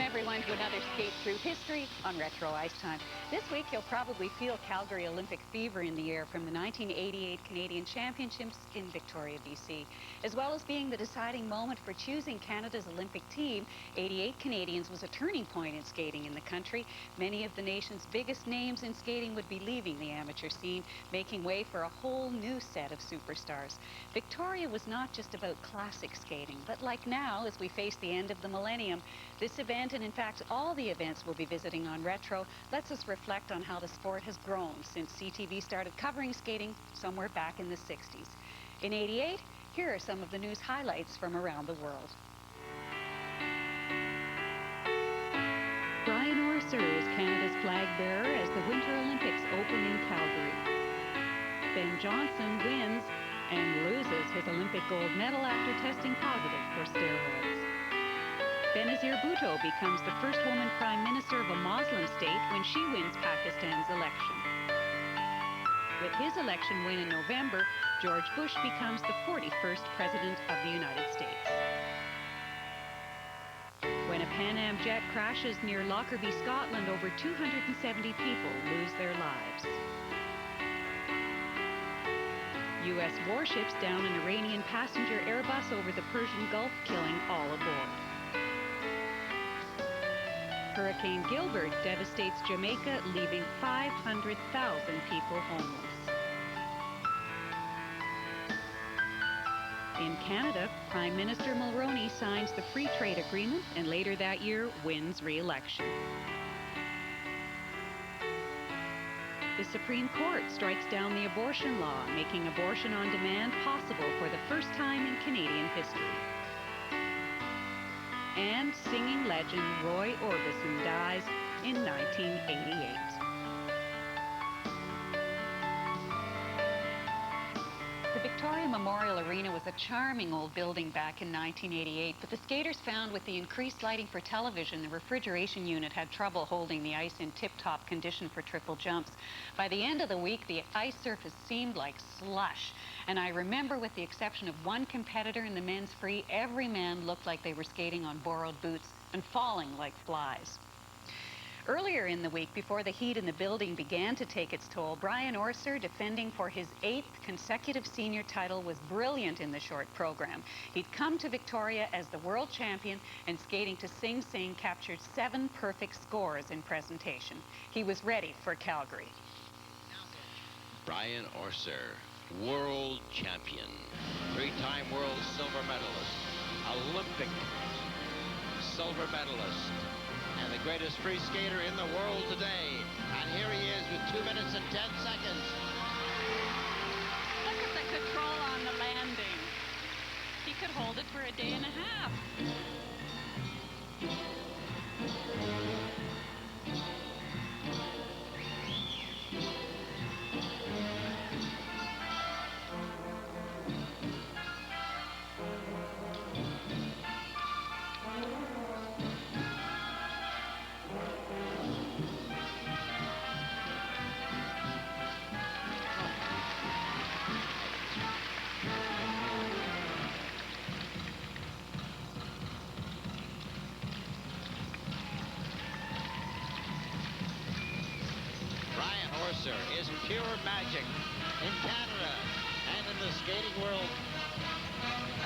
everyone to another skate through history on Retro Ice Time. This week you'll probably feel Calgary Olympic fever in the air from the 1988 Canadian Championships in Victoria, BC. As well as being the deciding moment for choosing Canada's Olympic team, 88 Canadians was a turning point in skating in the country. Many of the nation's biggest names in skating would be leaving the amateur scene, making way for a whole new set of superstars. Victoria was not just about classic skating, but like now, as we face the end of the millennium, this event, and in fact all the events we'll be visiting on Retro, lets us reflect on how the sport has grown since CTV started covering skating somewhere back in the 60s. In '88, here are some of the news highlights from around the world. Brian Orser is Canada's flag bearer as the Winter Olympics open in Calgary. Ben Johnson wins and loses his Olympic gold medal after testing positive for steroids. Benazir Bhutto becomes the first woman prime minister of a Muslim state when she wins Pakistan's election. With his election win in November, George Bush becomes the 41st president of the United States. When a Pan Am jet crashes near Lockerbie, Scotland, over 270 people lose their lives. U.S. warships down an Iranian passenger Airbus over the Persian Gulf, killing all aboard. Hurricane Gilbert devastates Jamaica, leaving 500,000 people homeless. In Canada, Prime Minister Mulroney signs the Free Trade Agreement and later that year wins re-election. The Supreme Court strikes down the abortion law, making abortion on demand possible for the first time in Canadian history. And singing legend Roy Orbison dies in 1988. The Victoria Memorial Arena was a charming old building back in 1988, but the skaters found with the increased lighting for television, the refrigeration unit had trouble holding the ice in tip-top condition for triple jumps. By the end of the week, the ice surface seemed like slush. And I remember, with the exception of one competitor in the men's free, every man looked like they were skating on borrowed boots and falling like flies. Earlier in the week, before the heat in the building began to take its toll, Brian Orser, defending for his 8th consecutive senior title, was brilliant in the short program. He'd come to Victoria as the world champion, and skating to Sing Sing captured 7 perfect scores in presentation. He was ready for Calgary. Brian Orser, world champion, 3-time world silver medalist, Olympic silver medalist, and the greatest free skater in the world today. And here he is with 2 minutes and 10 seconds. Look at the control on the landing. He could hold it for a day and a half. Is pure magic in Canada and in the skating world.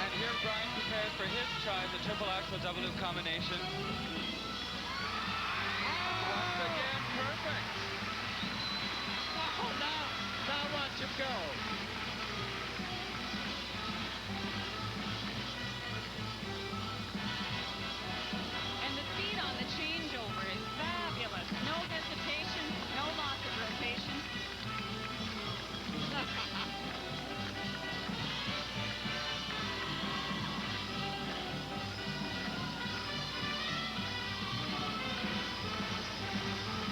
And here Brian prepares for his try, the triple axel double loop combination. Once again, perfect. Oh, now watch him go. And the speed on the changeover is fabulous. No hesitation, no loss of rotation.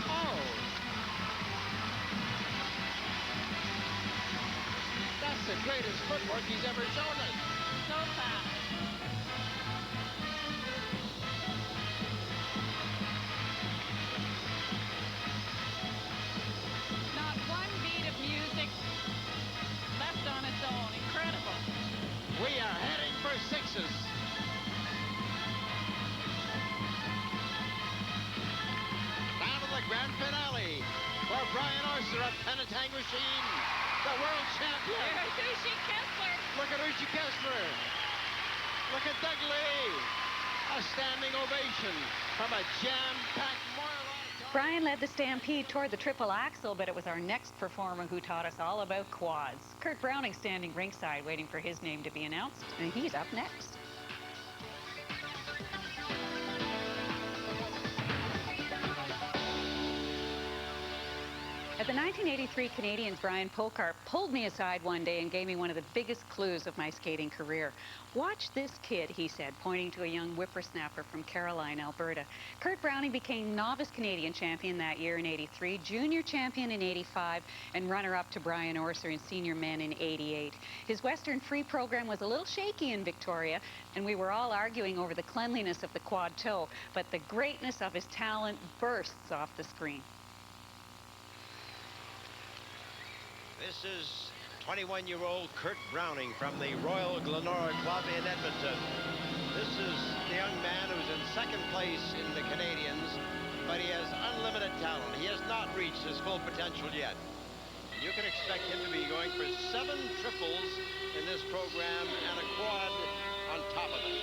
Oh! That's the greatest footwork he's ever shown us. So fast. Not one beat of music left on its own. Incredible. We are heading for 6s. for Brian Orser of Penetang Machine, the world champion. There's Ushi Kessler. Look at Ushi Kessler. Look at Doug Lee. A standing ovation from a jam-packed Memorial Auditorium. Brian led the stampede toward the triple axel, but it was our next performer who taught us all about quads. Kurt Browning standing ringside waiting for his name to be announced, and he's up next. At the 1983 Canadians, Brian Pokarp pulled me aside one day and gave me one of the biggest clues of my skating career. "Watch this kid," he said, pointing to a young whippersnapper from Caroline, Alberta. Kurt Browning became novice Canadian champion that year in '83, junior champion in '85, and runner-up to Brian Orser in senior men in '88. His Western Free program was a little shaky in Victoria, and we were all arguing over the cleanliness of the quad toe, but the greatness of his talent bursts off the screen. This is 21-year-old Kurt Browning from the Royal Glenora Club in Edmonton. This is the young man who's in second place in the Canadians, but he has unlimited talent. He has not reached his full potential yet. You can expect him to be going for 7 triples in this program and a quad on top of it.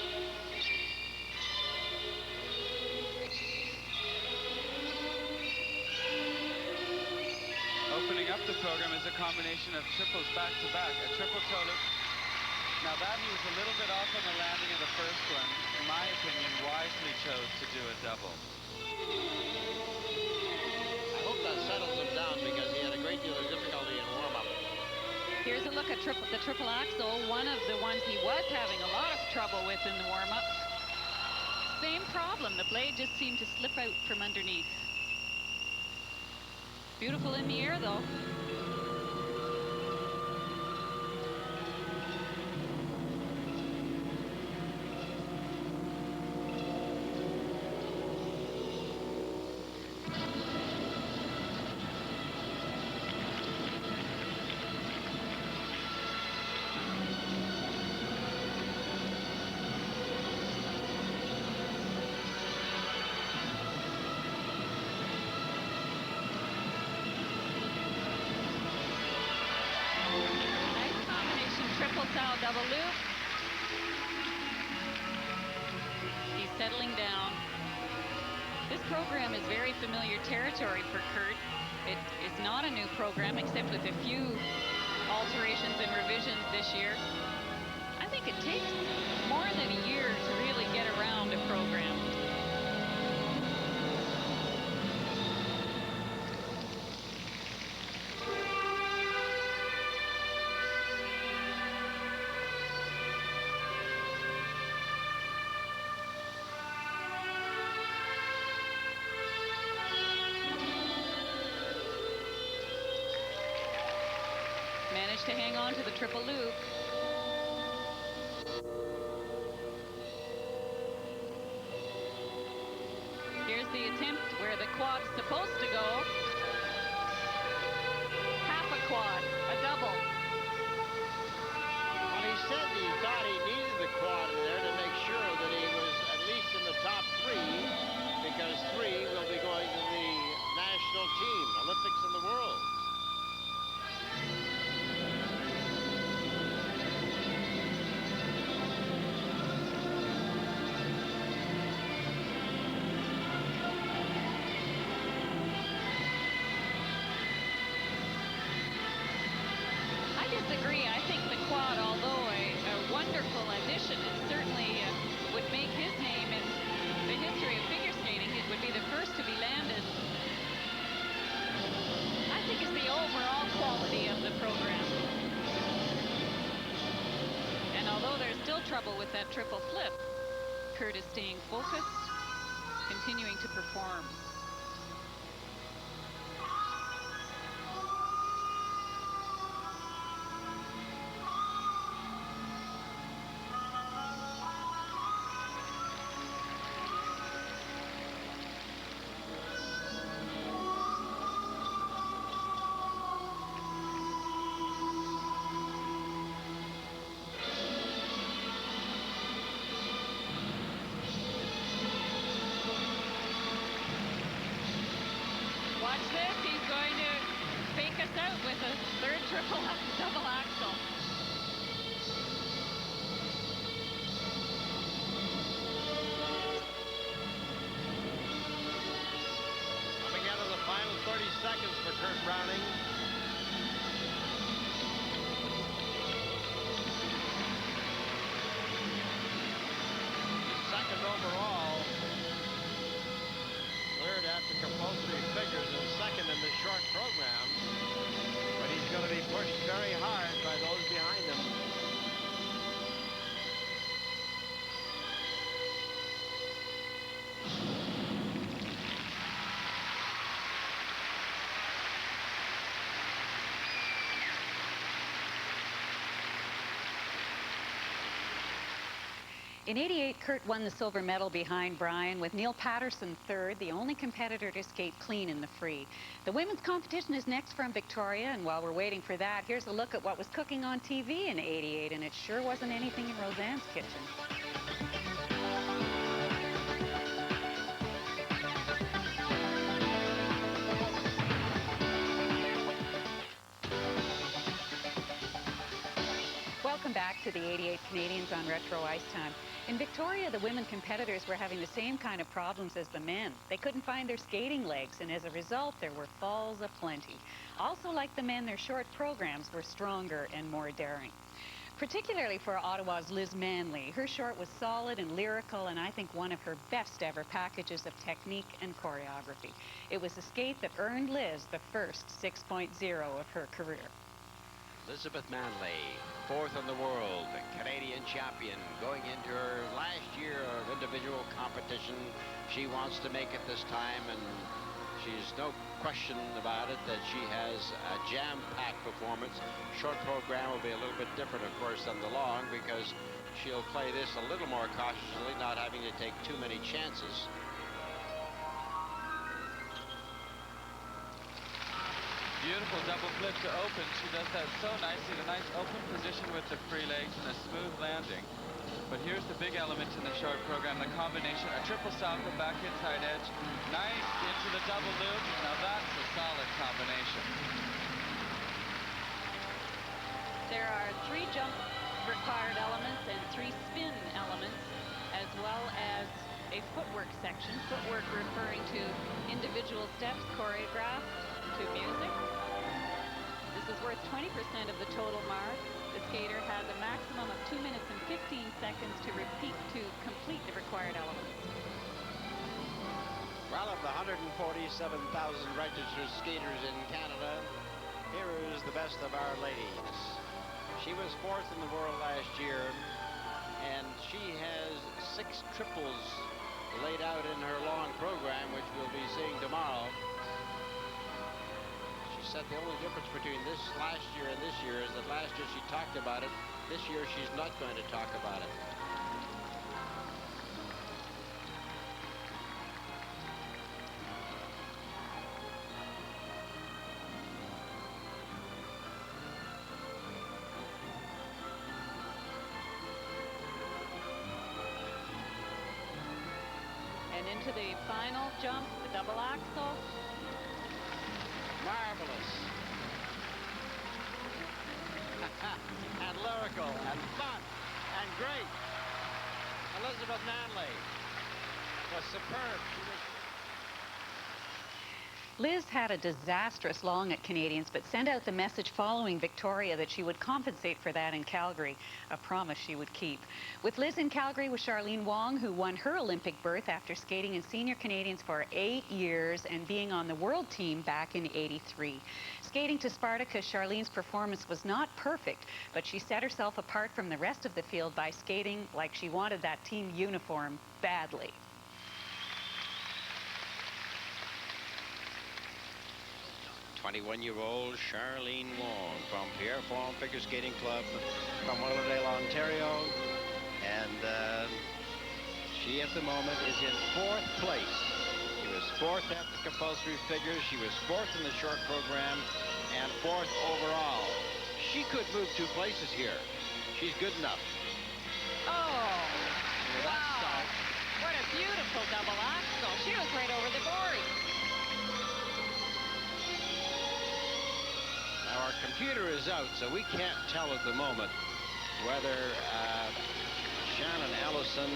Opening up the program is a combination of triples back-to-back, a triple toe loop. Now that he was a little bit off on the landing of the first one, in my opinion, wisely chose to do a double. I hope that settles him down because he had a great deal of difficulty in warm-up. Here's a look at the triple axel, one of the ones he was having a lot of trouble with in the warm-up. Same problem, the blade just seemed to slip out from underneath. Beautiful in the air, though. Double loop. He's settling down. This program is very familiar territory for Kurt. It is not a new program except with a few alterations and revisions this year. I think it takes more than a year to really get around a program. Managed to hang on to the triple loop. Here's the attempt where the quad's supposed to go. Half a quad, a double. Well, he said he thought he needed the quad in there to make sure that he was at least in the top 3, because 3 will be going to the national team, Olympics in the world. Disagree. I think the quad, although a wonderful addition, and certainly would make his name in the history of figure skating, it would be the first to be landed. I think it's the overall quality of the program. And although there's still trouble with that triple flip, Kurt is staying focused, continuing to perform. take us out with a third triple double axel. Coming out of the final 30 seconds for Kurt Browning. Second overall. Third after compulsory figures and second in the short program. But he's going to be pushed very hard by those behind him. In '88, Kurt won the silver medal behind Brian, with Neil Patterson third, the only competitor to skate clean in the free. The women's competition is next from Victoria, and while we're waiting for that, here's a look at what was cooking on TV in '88, and it sure wasn't anything in Roseanne's kitchen. Welcome back to the '88 Canadians on Retro Ice Time. In Victoria, the women competitors were having the same kind of problems as the men. They couldn't find their skating legs, and as a result, there were falls aplenty. Also, like the men, their short programs were stronger and more daring. Particularly for Ottawa's Liz Manley, her short was solid and lyrical, and I think one of her best ever packages of technique and choreography. It was a skate that earned Liz the first 6.0 of her career. Elizabeth Manley, fourth in the world, Canadian champion, going into her last year of individual competition. She wants to make it this time, and she's no question about it that she has a jam-packed performance. Short program will be a little bit different, of course, than the long, because she'll play this a little more cautiously, not having to take too many chances. Beautiful double flip to open. She does that so nicely. The nice open position with the free legs and a smooth landing. But here's the big element in the short program, the combination, a triple salto back inside edge, nice into the double loop. Now that's a solid combination. There are 3 jump required elements and 3 spin elements, as well as a footwork section. Footwork referring to individual steps choreographed to music. This is worth 20% of the total mark. The skater has a maximum of 2 minutes and 15 seconds to complete the required elements. Well, of the 147,000 registered skaters in Canada, here is the best of our ladies. She was fourth in the world last year, and she has 6 triples laid out in her long program, which we'll be seeing tomorrow. She said the only difference between this last year and this year is that last year she talked about it. This year she's not going to talk about it. And into the final jump, the double axel. Marvelous. And lyrical and fun and great. Elizabeth Manley was superb. She was... Liz had a disastrous long at Canadians, but sent out the message following Victoria that she would compensate for that in Calgary, a promise she would keep. With Liz in Calgary was Charlene Wong, who won her Olympic berth after skating in senior Canadians for 8 years and being on the world team back in '83. Skating to Spartacus, Charlene's performance was not perfect, but she set herself apart from the rest of the field by skating like she wanted that team uniform badly. 21-year-old Charlene Wong from Pierrefonds Figure Skating Club from Willowdale, Ontario. And she at the moment is in 4th place. She was 4th at the compulsory figures. She was 4th in the short program and 4th overall. She could move 2 places here. She's good enough. Oh, Wow. wow. What a beautiful double axel. She was right over the board. computer is out, so we can't tell at the moment whether Shannon Ellison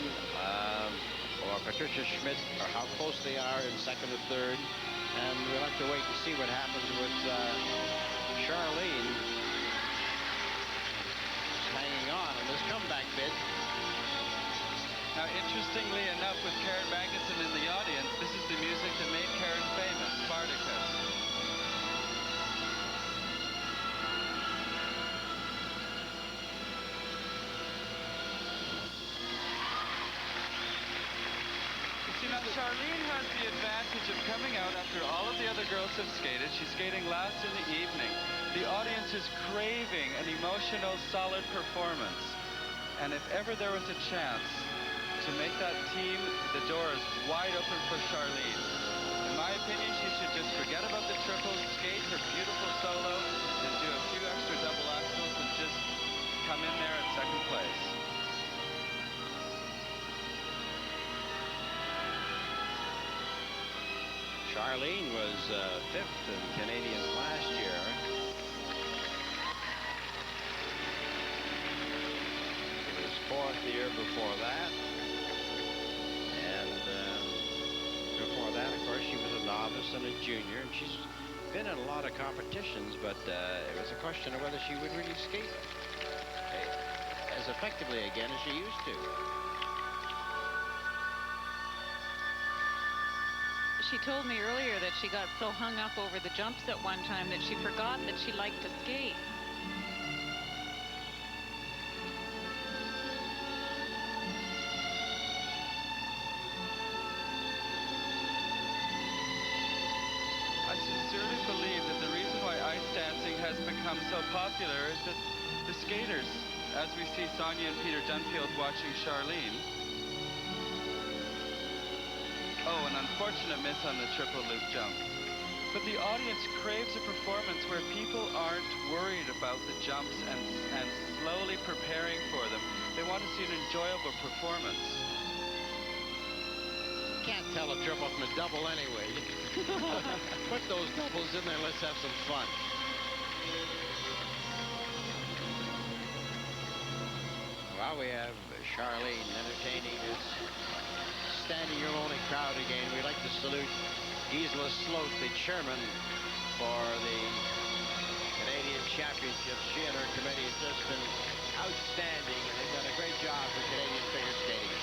or Patricia Schmidt or how close they are in second or third. And we'll have to wait and see what happens with Charlene hanging on in this comeback bid. Now, interestingly enough, with Karen Magnuson in the audience, this is the music that made Karen famous, Spartacus. You see, now Charlene has the advantage of coming out after all of the other girls have skated. She's skating last in the evening. The audience is craving an emotional, solid performance. And if ever there was a chance to make that team, the door is wide open for Charlene. In my opinion, she should just forget about the triples, skate her beautiful solo, and do a few extra double axels and just come in there at second place. Charlene was fifth in Canadians last year. She was fourth the year before that. Before that, of course, she was a novice and a junior, and she's been in a lot of competitions, but it was a question of whether she would really skate as effectively again as she used to. She told me earlier that she got so hung up over the jumps at one time that she forgot that she liked to skate. Become so popular is that the skaters, as we see Sonia and Peter Dunfield watching Charlene. Oh, an unfortunate miss on the triple loop jump. But the audience craves a performance where people aren't worried about the jumps and slowly preparing for them. They want to see an enjoyable performance. Can't tell a triple from a double anyway. Put those doubles in there, let's have some fun. Well, we have Charlene entertaining this standing room only crowd again. We'd like to salute Gisela Sloat, the chairman for the Canadian Championships. She and her committee have just been outstanding, and they've done a great job for Canadian figure skating.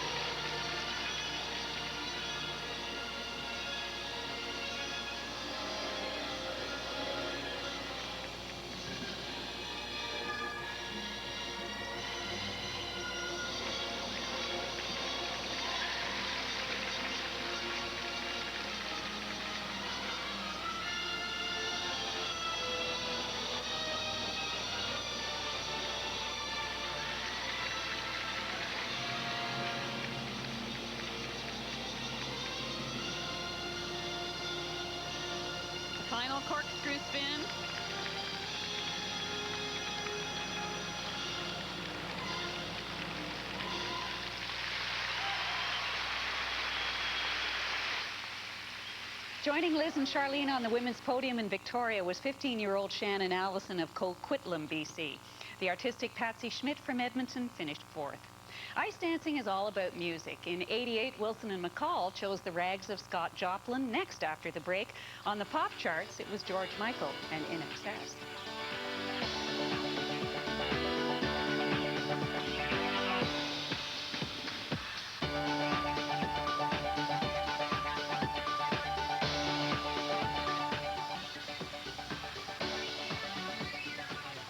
Final corkscrew spin. Joining Liz and Charlene on the women's podium in Victoria was 15-year-old Shannon Allison of Coquitlam, BC. The artistic Patsy Schmidt from Edmonton finished fourth. Ice dancing is all about music. In '88, Wilson and McCall chose The Rags of Scott Joplin. Next, after the break, on the pop charts, it was George Michael and In Excess.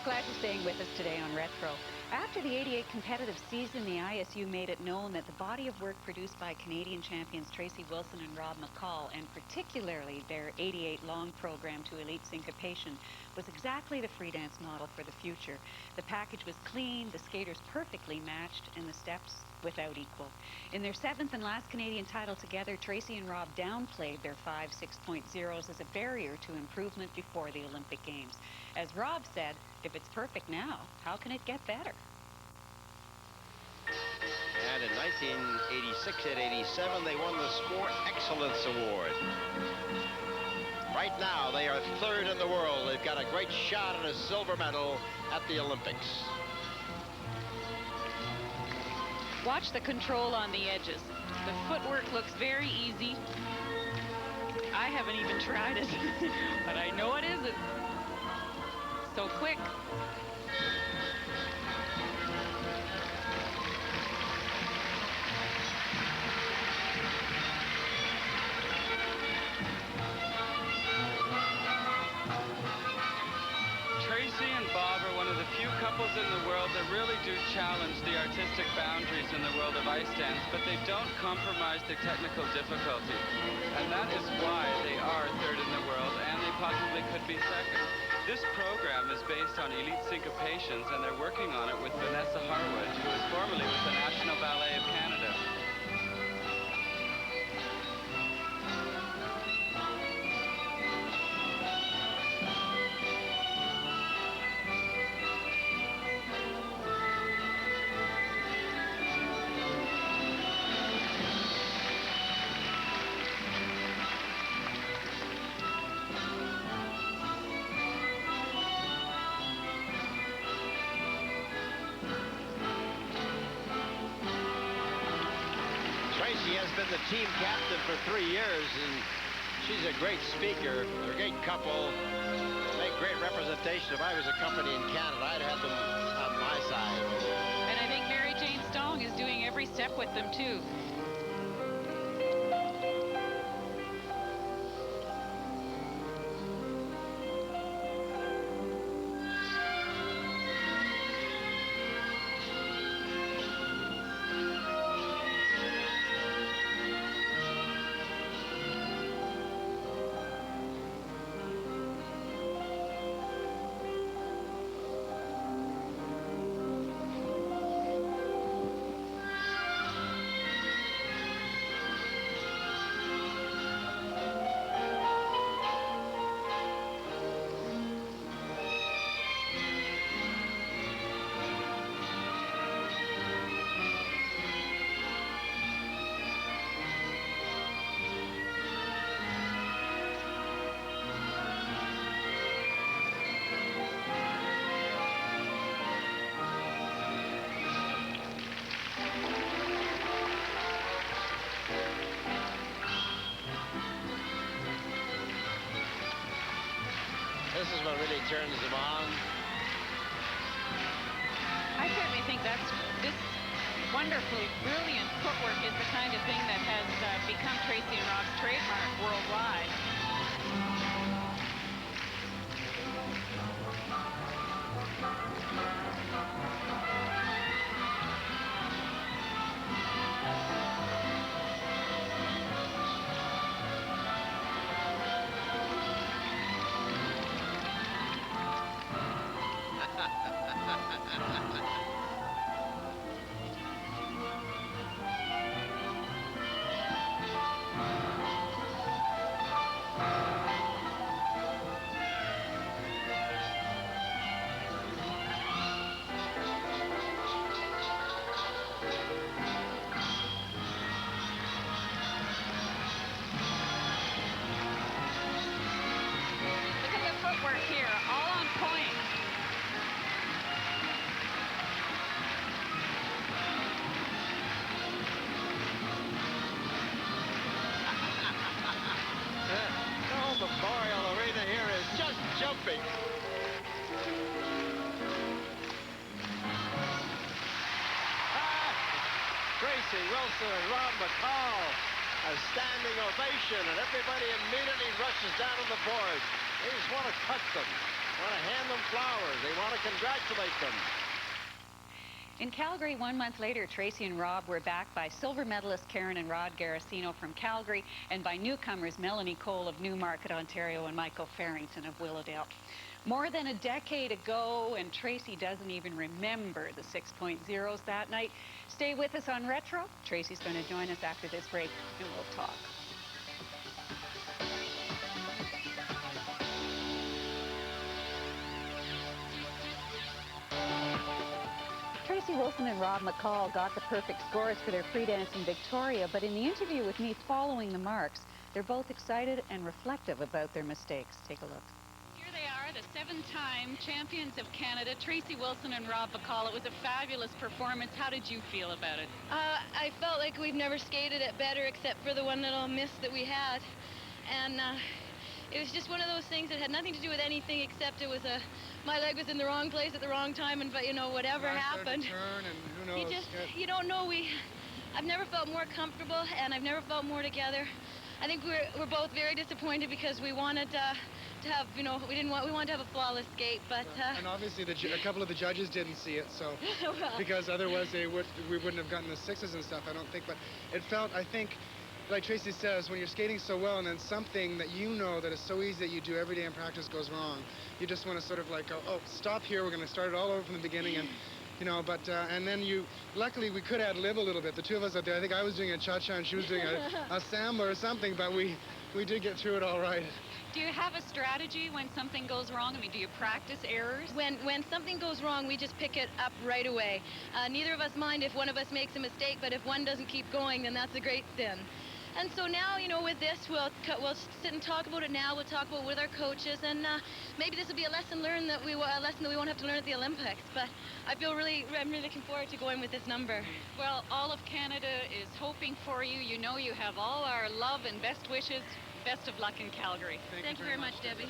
Glad you're staying with us today on Retro. After the '88 competitive season, the ISU made it known that the body of work produced by Canadian champions Tracy Wilson and Rob McCall, and particularly their '88 long program to elite syncopation, was exactly the free dance model for the future. The package was clean, the skaters perfectly matched, and the steps without equal. In their seventh and last Canadian title together, Tracy and Rob downplayed their 5 6.0s as a barrier to improvement before the Olympic Games. As Rob said, if it's perfect now, how can it get better? And in 1986 and '87, they won the Sport Excellence Award. Right now, they are third in the world. They've got a great shot at a silver medal at the Olympics. Watch the control on the edges. The footwork looks very easy. I haven't even tried it, but I know it isn't. So quick. Tracy and Bob are one of the few couples in the world that really do challenge the artistic boundaries in the world of ice dance, but they don't compromise the technical difficulty. And that is why they are third in the world, and they possibly could be second. This program is based on elite syncopations, and they're working on it with Vanessa Harwood, who was formerly with the National Ballet of Canada. Tracy has been the team captain for 3 years, and she's a great speaker. They're a great couple. They make great representation. If I was a company in Canada, I'd have them on my side. And I think Mary Jane Stong is doing every step with them, too. This is what really turns them on. I certainly think this wonderfully brilliant footwork is the kind of thing that has become Tracy and Rob's trademark worldwide. Here, all on point. The Memorial Arena here is just jumping. Tracy Wilson and Rob McCall, a standing ovation, and everybody immediately rushes down to the board. They just want to touch them, want to hand them flowers. They want to congratulate them. In Calgary 1 month later, Tracy and Rob were backed by silver medalists Karen and Rod Garasino from Calgary and by newcomers Melanie Cole of Newmarket, Ontario, and Michael Farrington of Willowdale. More than a decade ago, and Tracy doesn't even remember the 6.0s that night. Stay with us on Retro. Tracy's going to join us after this break, and we'll talk. Tracy Wilson Wilson and Rob McCall got the perfect scores for their free dance in Victoria, but in the interview with me following the marks, they're both excited and reflective about their mistakes. Take a look. Here they are, the 7-time champions of Canada, Tracy Wilson and Rob McCall. It was a fabulous performance. How did you feel about it? I felt like we've never skated it better except for the one little miss that we had. And it was just one of those things that had nothing to do with anything except it was my leg was in the wrong place at the wrong time, and but you know, whatever happened. Turn and who knows, you don't know. I've never felt more comfortable, and I've never felt more together. I think we're both very disappointed because we wanted to have, you know, we wanted to have a flawless skate, but and obviously a couple of the judges didn't see it, so well, because otherwise we wouldn't have gotten the 6s and stuff, I don't think. But it felt, I think, like Tracy says, when you're skating so well and then something that you know that is so easy that you do every day in practice goes wrong, you just want to sort of like go, oh, stop here, we're going to start it all over from the beginning, and you know, but and then luckily we could ad-lib a little bit, the two of us out there. I think I was doing a cha-cha and she was doing a samba or something, but we did get through it all right. Do you have a strategy when something goes wrong? I mean, do you practice errors? When something goes wrong, we just pick it up right away. Neither of us mind if one of us makes a mistake, but if one doesn't keep going, then that's a great sin. And so now, you know, with this, we'll sit and talk about it now. We'll talk about it with our coaches, and maybe this will be a lesson learned that we won't have to learn at the Olympics. But I'm really looking forward to going with this number. Well, all of Canada is hoping for you. You know you have all our love and best wishes. Best of luck in Calgary. Thank you very much, Debbie.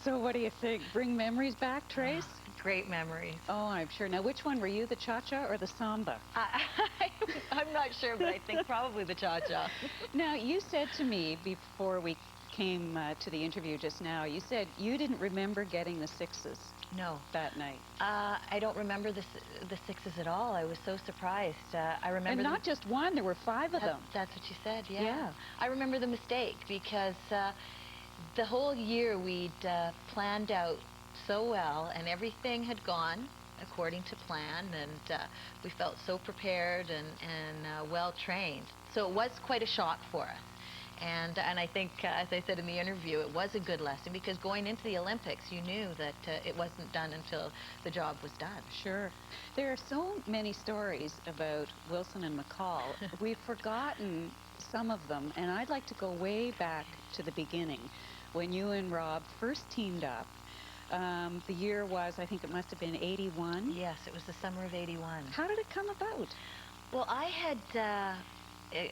So what do you think? Bring memories back, Trace? Great memories. Oh, I'm sure. Now, which one were you, the cha-cha or the samba? I'm not sure, but I think probably the cha-cha. Now, you said to me before we came to the interview just now, you said you didn't remember getting the 6s. No. That night. I don't remember the 6s at all. I was so surprised. I remember. And not just one, there were 5 of them. That's what you said, yeah. Yeah. I remember the mistake because the whole year we'd planned out so well and everything had gone according to plan, and we felt so prepared and well trained. So it was quite a shock for us. And I think, as I said in the interview, it was a good lesson because going into the Olympics, you knew that it wasn't done until the job was done. Sure. There are so many stories about Wilson and McCall. We've forgotten some of them, and I'd like to go way back to the beginning when you and Rob first teamed up. The year was, I think it must have been 81. Yes, it was the summer of 81. How did it come about? Well, I had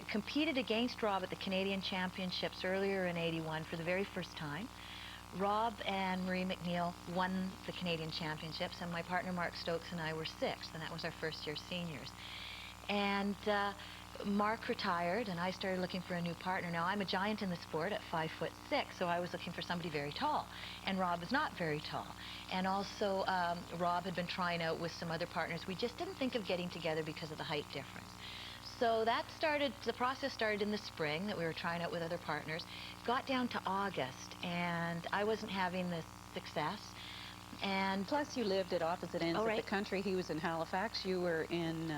competed against Rob at the Canadian Championships earlier in 81 for the very first time. Rob and Marie McNeil won the Canadian Championships, and my partner Mark Stokes and I were 6th, and that was our first-year seniors. And Mark retired, and I started looking for a new partner. Now, I'm a giant in the sport at 5'6", so I was looking for somebody very tall, and Rob is not very tall. And also, Rob had been trying out with some other partners. We just didn't think of getting together because of the height difference. So the process started in the spring that we were trying out with other partners. Got down to August, and I wasn't having the success. And plus, you lived at opposite ends of the country. He was in Halifax. You were in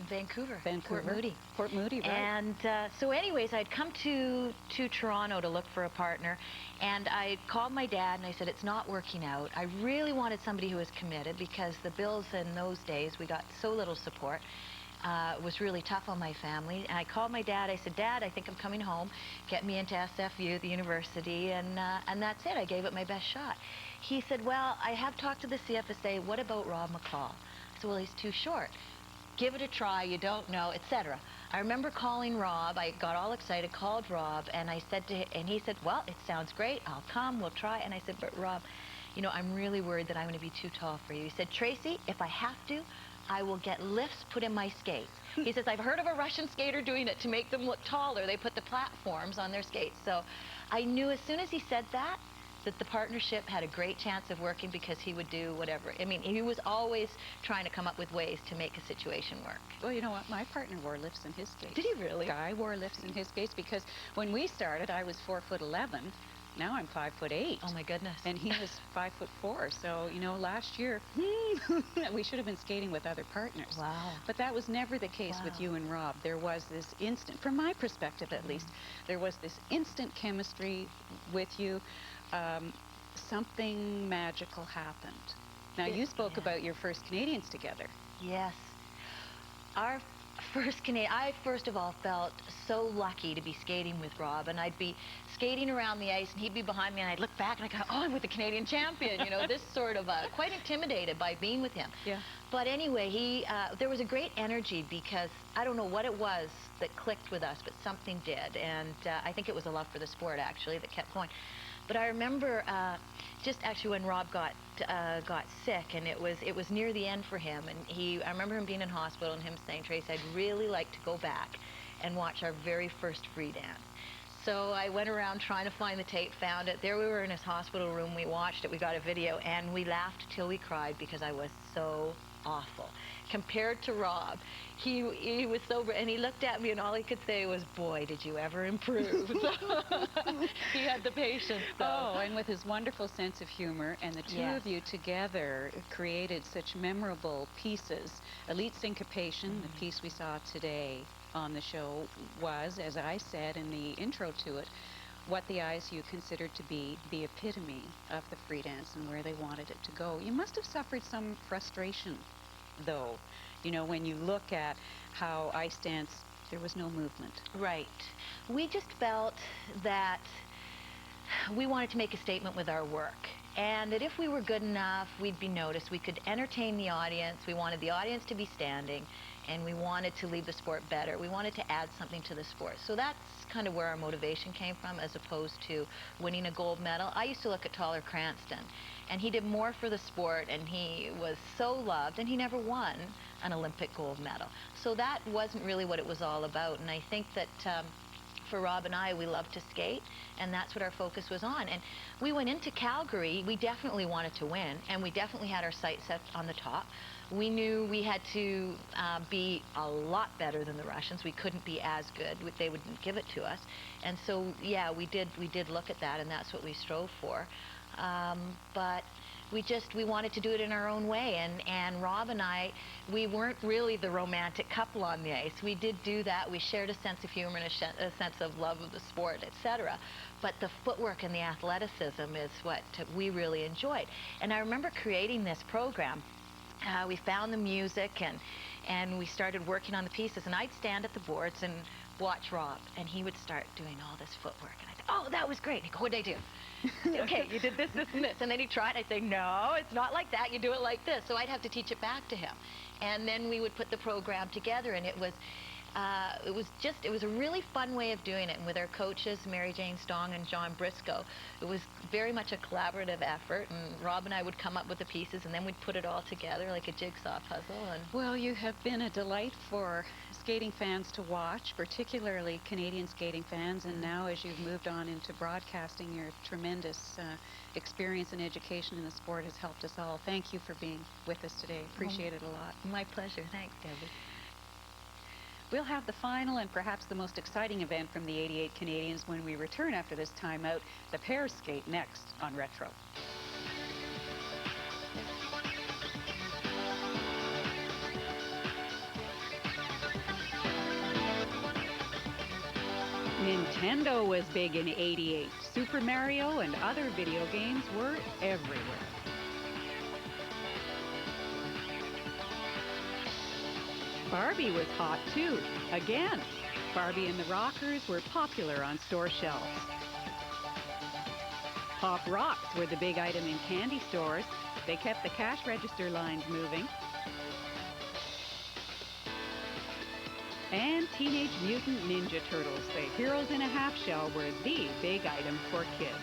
Vancouver. Port Moody. Port Moody, right. And so anyways, I'd come to Toronto to look for a partner, and I called my dad, and I said, it's not working out. I really wanted somebody who was committed because the Bills in those days, we got so little support. It was really tough on my family, and I called my dad. I said, Dad, I think I'm coming home. Get me into SFU, the university, and that's it. I gave it my best shot. He said, well, I have talked to the CFSA. What about Rob McCall? I said, well, he's too short. Give it a try. You don't know, etc. I remember calling Rob. I got all excited, called Rob, and I said to him, and he said, well, it sounds great. I'll come. We'll try. And I said, but Rob, you know, I'm really worried that I'm going to be too tall for you. He said, Tracy, if I have to, I will get lifts put in my skates. He says, I've heard of a Russian skater doing it to make them look taller. They put the platforms on their skates. So I knew as soon as he said that the partnership had a great chance of working because he would do whatever. I mean, he was always trying to come up with ways to make a situation work. Well, you know what? My partner wore lifts in his skates. Did he really? Guy wore lifts in his skates because when we started, I was 4'11". Now I'm 5'8". Oh my goodness. And he was 5'4". So, you know, last year, we should have been skating with other partners. Wow. But that was never the case with you and Rob. There was this instant, from my perspective at least, there was this instant chemistry with you. Something magical happened. Now, you spoke about your first Canadians together. Yes. Our first Canadian, I first of all felt so lucky to be skating with Rob, and I'd be skating around the ice and he'd be behind me and I'd look back and I'd go, oh, I'm with the Canadian champion, you know, this sort of, quite intimidated by being with him. Yeah. But anyway, there was a great energy because I don't know what it was that clicked with us, but something did, and I think it was a love for the sport actually that kept going. But I remember just actually when Rob got sick, and it was near the end for him, and I remember him being in hospital and him saying, Trace, I'd really like to go back and watch our very first free dance. So I went around trying to find the tape, found it. There we were in his hospital room. We watched it. We got a video, and we laughed till we cried because I was so awful. Compared to Rob, he was sober, and he looked at me, and all he could say was, boy, did you ever improve. He had the patience, though. Oh, and with his wonderful sense of humor, and the two Yes. of you together created such memorable pieces. Elite Syncopation, the piece we saw today on the show, was, as I said in the intro to it, what the ISU considered to be the epitome of the free dance and where they wanted it to go. You must have suffered some frustration, though, you know, when you look at how ice dance, there was no movement. Right. We just felt that we wanted to make a statement with our work, and that if we were good enough, we'd be noticed. We could entertain the audience. We wanted the audience to be standing, and we wanted to leave the sport better. We wanted to add something to the sport. So that's kind of where our motivation came from, as opposed to winning a gold medal. I used to look at Tyler Cranston, and he did more for the sport, and he was so loved, and he never won an Olympic gold medal. So that wasn't really what it was all about, and I think that for Rob and I, we love to skate, and that's what our focus was on. And we went into Calgary, we definitely wanted to win, and we definitely had our sights set on the top. We knew we had to be a lot better than the Russians. We couldn't be as good. They wouldn't give it to us. And so, yeah, we did look at that, and that's what we strove for. But we wanted to do it in our own way, and Rob and I, we weren't really the romantic couple on the ice. We did do that. We shared a sense of humor and a sense of love of the sport, etc. But the footwork and the athleticism is what we really enjoyed. And I remember creating this program. We found the music, and we started working on the pieces, and I'd stand at the boards and watch Rob, and he would start doing all this footwork, and I'd say, oh, that was great. He'd go, what'd I do? Okay, you did this, this, and this. And then he'd try it. I'd say, no, it's not like that. You do it like this. So I'd have to teach it back to him. And then we would put the program together, and it was a really fun way of doing it. And with our coaches, Mary Jane Stong and John Briscoe, it was very much a collaborative effort. And Rob and I would come up with the pieces, and then we'd put it all together like a jigsaw puzzle. And well, you have been a delight for skating fans to watch, particularly Canadian skating fans, and now as you've moved on into broadcasting, your tremendous experience and education in the sport has helped us all. Thank you for being with us today. Appreciate it a lot. my pleasure. Thanks, Debbie. We'll have the final and perhaps the most exciting event from the 88 Canadians when we return after this timeout, the pair skate, next on Retro. Nintendo was big in '88. Super Mario and other video games were everywhere. Barbie was hot too. Again, Barbie and the Rockers were popular on store shelves. Pop Rocks were the big item in candy stores. They kept the cash register lines moving. And Teenage Mutant Ninja Turtles, the heroes in a half shell, were the big item for kids.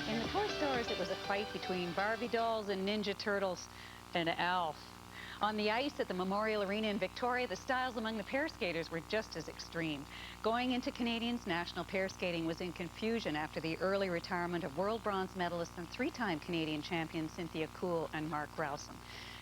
In the toy stores, it was a fight between Barbie dolls and Ninja Turtles and Alf. On the ice at the Memorial Arena in Victoria, the styles among the pair skaters were just as extreme. Going into Canadians, national pair skating was in confusion after the early retirement of world bronze medalists and three-time Canadian champions Cynthia Kuhl and Mark Rowson.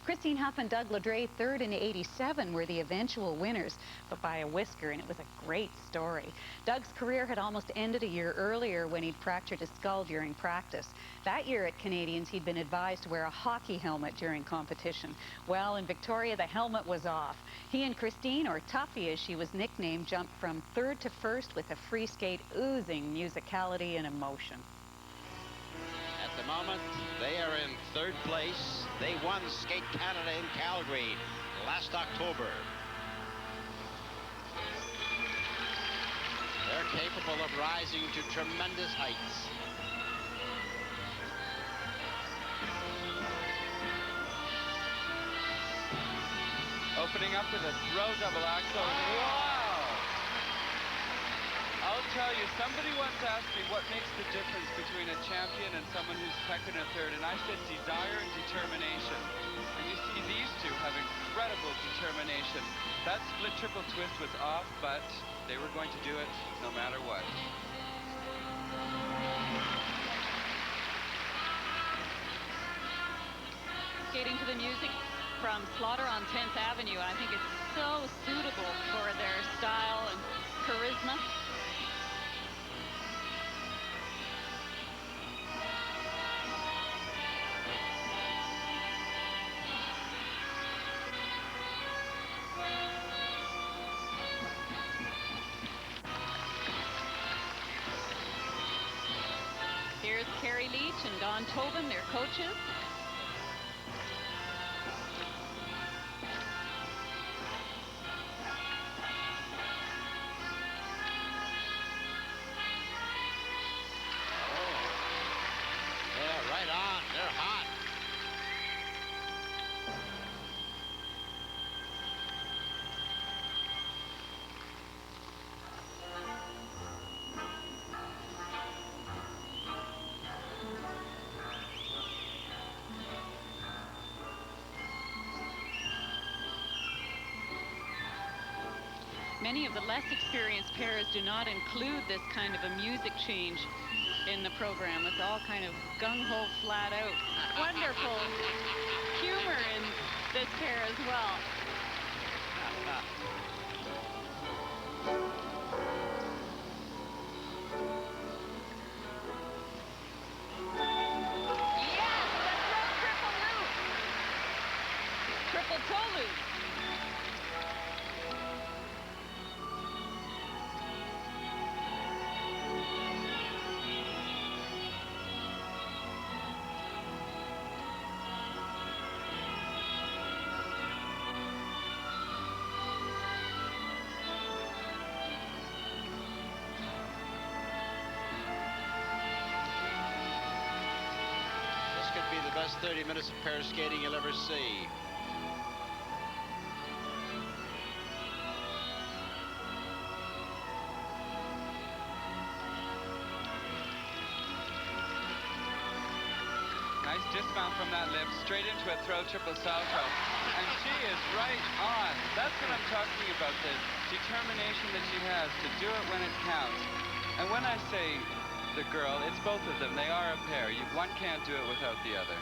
Christine Huff and Doug Ledre, third in '87, were the eventual winners, but by a whisker, and it was a great story. Doug's career had almost ended a year earlier when he'd fractured his skull during practice. That year at Canadians, he'd been advised to wear a hockey helmet during competition. Well, in Victoria, the helmet was off. He and Christine, or Tuffy as she was nicknamed, jumped from third to first with a free skate oozing musicality and emotion. At the moment, they are in third place. They won Skate Canada in Calgary last October. They're capable of rising to tremendous heights. Opening up with a throw double axel. Wow! I'll tell you, somebody once asked me what makes the difference between a champion and someone who's second or third, and I said desire and determination. And you see these two have incredible determination. That split triple twist was off, but they were going to do it no matter what. Skating to the music from Slaughter on 10th Avenue. I think it's so suitable for their style and charisma. Here's Carrie Leach and Don Tobin, their coaches. Many of the less experienced pairs do not include this kind of a music change in the program. It's all kind of gung-ho, flat out. Wonderful humor in this pair as well. Yes, the throw triple loop. Triple toe loop. Be the best 30 minutes of pair skating you'll ever see. Nice dismount from that lift, straight into a throw triple salto. And she is right on. That's what I'm talking about, the determination that she has to do it when it counts. And when I say the girl, it's both of them. They are a pair. One can't do it without the other.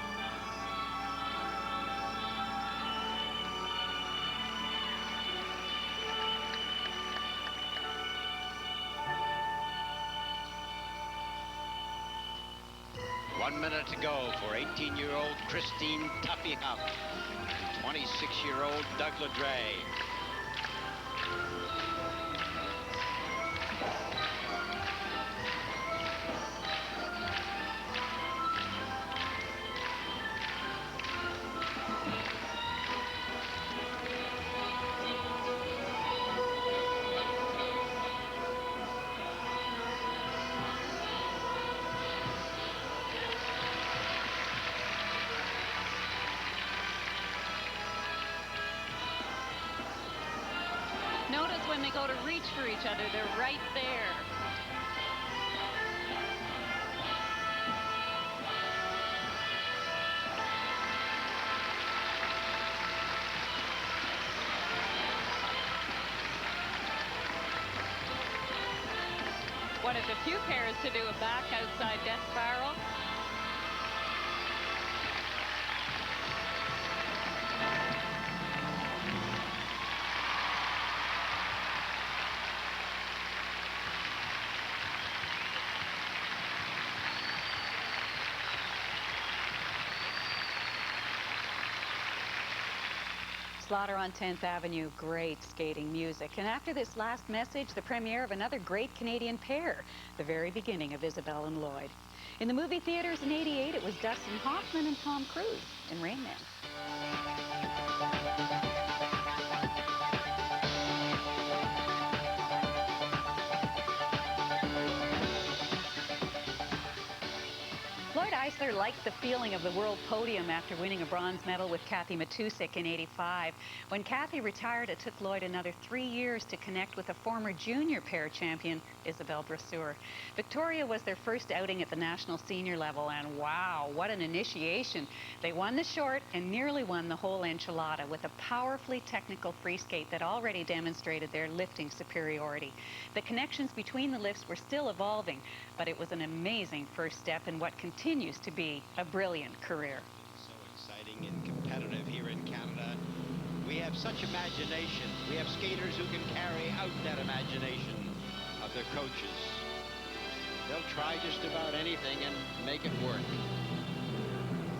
One minute to go for 18-year-old Christine Tuffy Huff and 26-year-old Doug Ledray. Notice when they go to reach for each other, they're right there. One of the few pairs to do a back outside death spiral. Slaughter on 10th Avenue, great skating music. And after this last message, the premiere of another great Canadian pair, the very beginning of Isabelle and Lloyd. In the movie theaters in '88, it was Dustin Hoffman and Tom Cruise in Rain Man. Lloyd Eisler liked the feeling of the world podium after winning a bronze medal with Kathy Matusik in '85. When Kathy retired, it took Lloyd another 3 years to connect with a former junior pair champion, Isabelle Brasseur. Victoria was their first outing at the national senior level, and wow, what an initiation. They won the short and nearly won the whole enchilada with a powerfully technical free skate that already demonstrated their lifting superiority. The connections between the lifts were still evolving, but it was an amazing first step in what continues to be a brilliant career. So exciting and competitive here in Canada. We have such imagination. We have skaters who can carry out that imagination of their coaches. They'll try just about anything and make it work.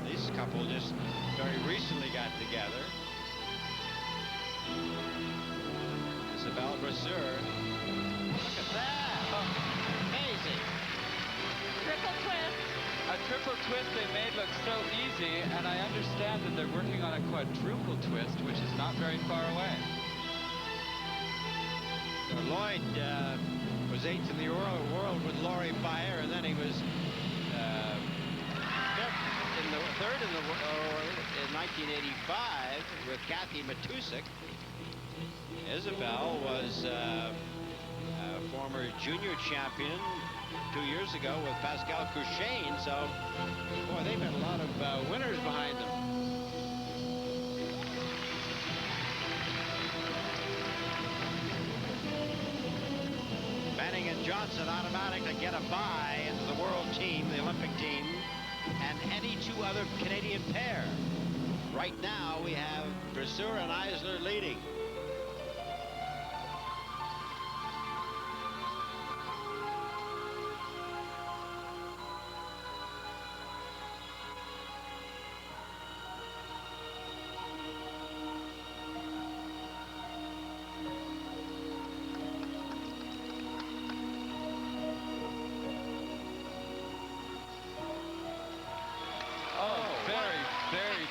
This couple just very recently got together. Isabelle Brasseur. Look at that. Amazing. Triple twist. A triple twist they made look so easy, and I understand that they're working on a quadruple twist, which is not very far away. So Lloyd was 8th in the world with Laurie Bayer, and then he was 3rd in the world in 1985 with Kathy Matusik. Isabelle was a former junior champion 2 years ago with Pascal Couchane, so boy, they've had a lot of winners behind them. Banning and Johnson automatic to get a bye into the world team, the Olympic team, and any two other Canadian pair. Right now we have Brasseur and Eisler leading.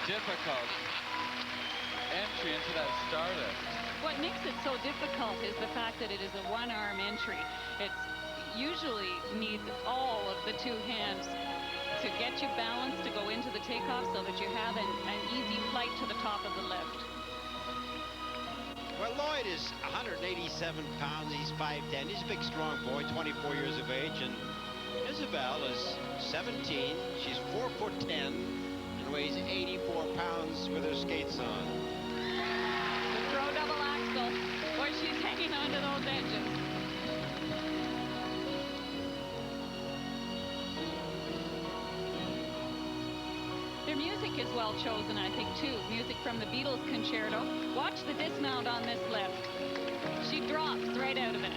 Difficult entry into that star lift. What makes it so difficult is the fact that it is a one-arm entry. It usually needs all of the two hands to get you balanced to go into the takeoff so that you have an easy flight to the top of the lift. Well, Lloyd is 187 pounds. He's 5'10". He's a big, strong boy, 24 years of age. And Isabelle is 17. She's 4'10". Weighs 84 pounds with her skates on. The throw double axel, where she's hanging onto those edges. Their music is well chosen, I think, too. Music from the Beatles concerto. Watch the dismount on this lift. She drops right out of it.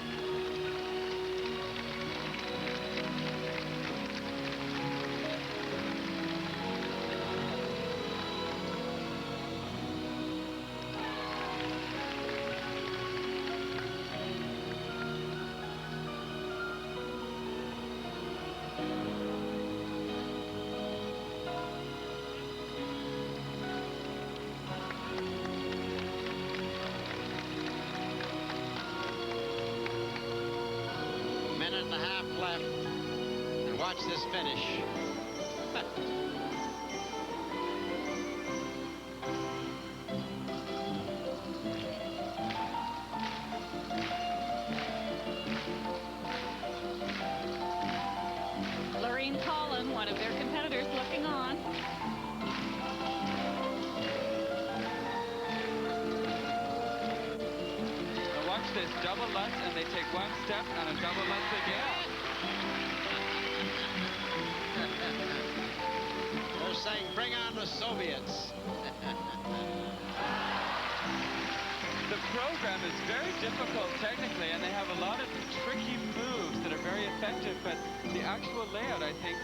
Minute and a half left. And watch this finish. Lorraine Collin, one of their competitors, looking on. Watch this double lutz, and they take one step and a double lutz again. They're saying, bring on the Soviets. The program is very difficult technically, and they have a lot of tricky moves that are very effective, but the actual layout, I think...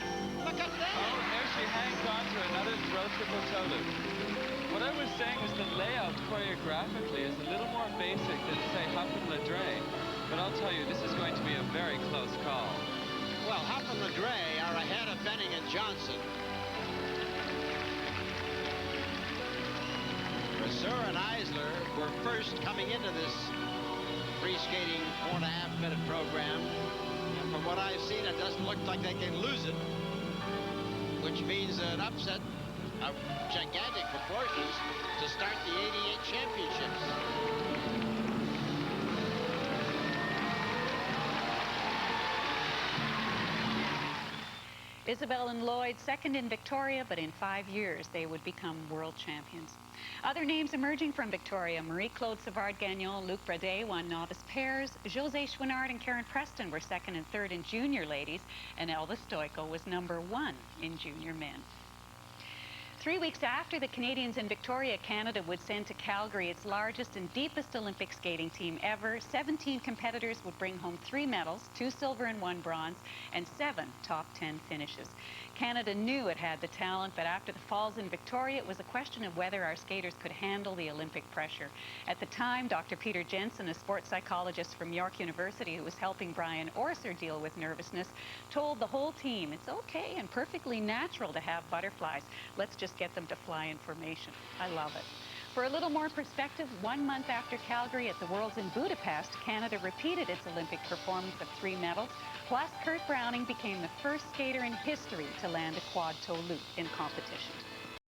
Look at that! Oh, there she hangs on to another throw triple toe loop. What I was saying is the layout choreographically is a little more basic than, say, Huff and Ladre. But I'll tell you, this is going to be a very close call. Well, Huff and Ladre are ahead of Benning and Johnson. Brasseur and Eisler were first coming into this free skating 4.5-minute program. And from what I've seen, it doesn't look like they can lose it, which means an upset of gigantic proportions to start the '88 championships. Isabelle and Lloyd second in Victoria, but in 5 years they would become world champions. Other names emerging from Victoria: Marie-Claude Savard-Gagnon, Luc Bradet won novice pairs. José Chouinard and Karen Preston were second and third in junior ladies, and Elvis Stojko was #1 in junior men. 3 weeks after the Canadians in Victoria, Canada would send to Calgary its largest and deepest Olympic skating team ever. 17 competitors would bring home 3 medals, 2 silver and 1 bronze, and 7 top 10 finishes. Canada knew it had the talent, but after the falls in Victoria, it was a question of whether our skaters could handle the Olympic pressure. At the time, Dr. Peter Jensen, a sports psychologist from York University who was helping Brian Orser deal with nervousness, told the whole team, it's okay and perfectly natural to have butterflies. Let's just get them to fly in formation. I love it. For a little more perspective, 1 month after Calgary at the Worlds in Budapest, Canada repeated its Olympic performance of 3 medals. Plus, Kurt Browning became the first skater in history to land a quad toe loop in competition.